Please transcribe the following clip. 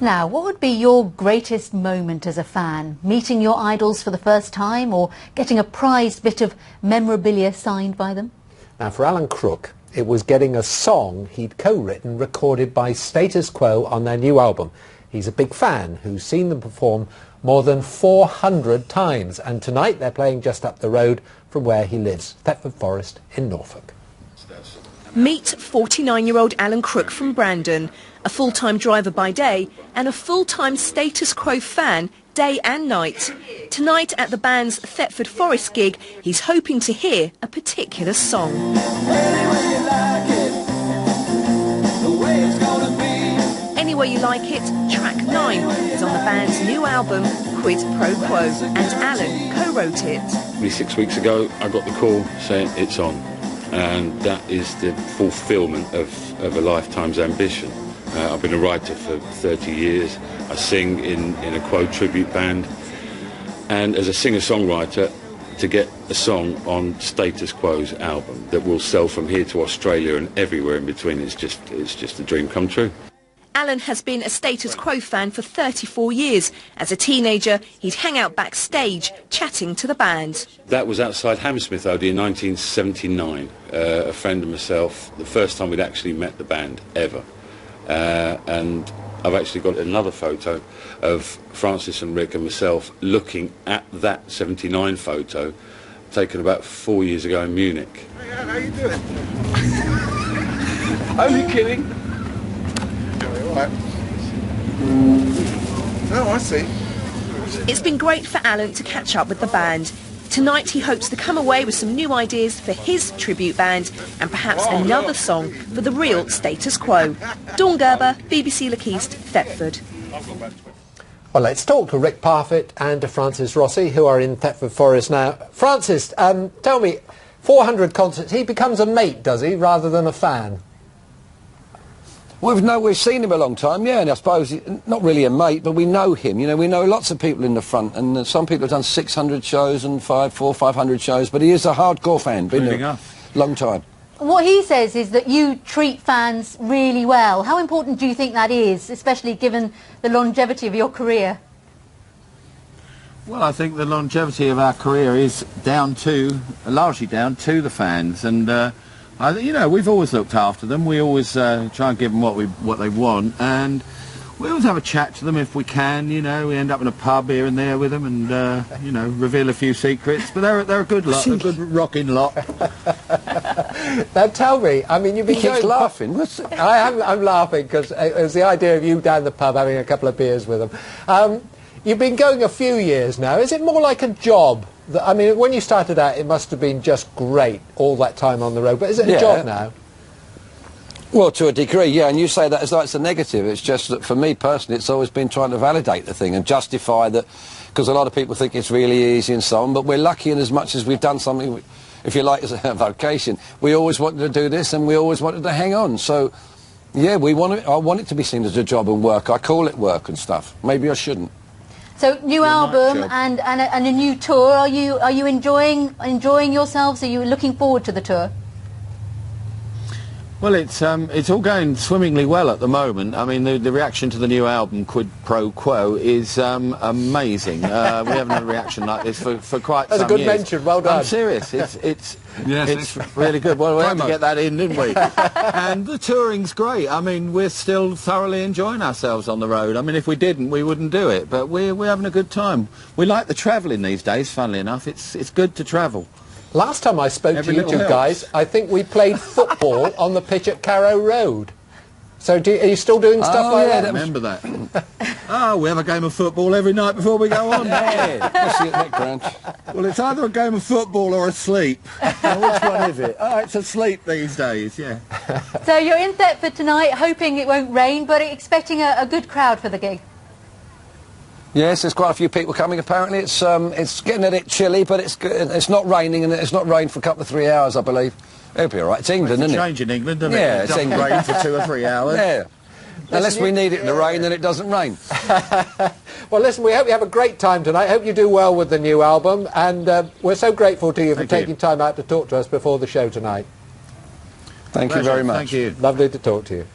Now, what would be your greatest moment as a fan? Meeting your idols for the first time or getting a prized bit of memorabilia signed by them? Now, for Alan Crook, it was getting a song he'd co-written recorded by Status Quo on their new album. He's a big fan who's seen them perform more than 400 times, and tonight they're playing just up the road from where he lives, Thetford Forest in Norfolk. Meet 49-year-old Alan Crook from Brandon, a full-time driver by day and a full-time Status Quo fan day and night. Tonight at the band's Thetford Forest gig, he's hoping to hear a particular song. Anyway You Like It, track 9, is on the band's new album, Quid Pro Quo, and Alan co-wrote it. 26 weeks ago, I got the call saying it's on. And that is the fulfilment of a lifetime's ambition. I've been a writer for 30 years. I sing in a Quo tribute band. And as a singer-songwriter, to get a song on Status Quo's album that will sell from here to Australia and everywhere in between, it's just a dream come true. Alan has been a Status Quo fan for 34 years. As a teenager, he'd hang out backstage, chatting to the band. That was outside Hammersmith Odeon in 1979. A friend and myself, the first time we'd actually met the band, ever. And I've actually got another photo of Francis and Rick and myself looking at that 79 photo, taken about 4 years ago in Munich. Hey, how you doing? Only kidding. Right. Oh, I see. It's been great for Alan to catch up with the band. Tonight he hopes to come away with some new ideas for his tribute band and perhaps another song for the real Status Quo. Dawn Gerber, BBC Look East, Thetford. Well, let's talk to Rick Parfitt and to Francis Rossi, who are in Thetford Forest now. Francis, tell me, 400 concerts, he becomes a mate, does he, rather than a fan? We've seen him a long time, yeah, and I suppose, not really a mate, but we know him. You know, we know lots of people in the front, and some people have done 600 shows and 500 shows, but he is a hardcore fan, been there a long time. What he says is that you treat fans really well. How important do you think that is, especially given the longevity of your career? Well, I think the longevity of our career is largely down to the fans, and you know, we've always looked after them. We always try and give them what they want, and we always have a chat to them if we can. You know, we end up in a pub here and there with them, and you know, reveal a few secrets. But they're a good lot, a good rocking lot. Now tell me, I mean, you've been He keeps laughing. What's it? I'm laughing because it was the idea of you down the pub having a couple of beers with them. You've been going a few years now. Is it more like a job? I mean, when you started out, it must have been just great, all that time on the road. But is it a job now? Well, to a degree, yeah, and you say that as though it's a negative. It's just that for me personally, it's always been trying to validate the thing and justify that, because a lot of people think it's really easy and so on, but we're lucky in as much as we've done something, if you like, as a vocation. We always wanted to do this and we always wanted to hang on. So, yeah, I want it to be seen as a job and work. I call it work and stuff. Maybe I shouldn't. So, new album and a new tour. Are you enjoying yourselves? Are you looking forward to the tour? Well, it's all going swimmingly well at the moment. I mean, the reaction to the new album, Quid Pro Quo, is amazing. We haven't had a reaction like this for quite some years. That's a good mention, well done. I'm serious, it's really good. Well, we had to get that in, didn't we? And the touring's great. I mean, we're still thoroughly enjoying ourselves on the road. I mean, if we didn't, we wouldn't do it. But we're having a good time. We like the travelling these days, funnily enough. It's good to travel. Last time I spoke to you two guys, I think we played football on the pitch at Carrow Road. So are you still doing stuff like that? I remember that. We have a game of football every night before we go on. Well, it's either a game of football or a sleep. Now, which one is it? Oh, it's a sleep these days, yeah. So you're in Thetford tonight, hoping it won't rain, but expecting a good crowd for the gig. Yes, there's quite a few people coming. Apparently, it's getting a bit chilly, but it's not raining, and it's not rained for a couple of 3 hours, I believe. It'll be all right. It's England, isn't it? It's a change in England, doesn't it? Yeah, it doesn't rain for 2 or 3 hours. Yeah. Unless we need it in the rain, then it doesn't rain. Well, listen, we hope you have a great time tonight. Hope you do well with the new album, and we're so grateful to you for taking time out to talk to us before the show tonight. Thank you very much. Thank you. Lovely to talk to you.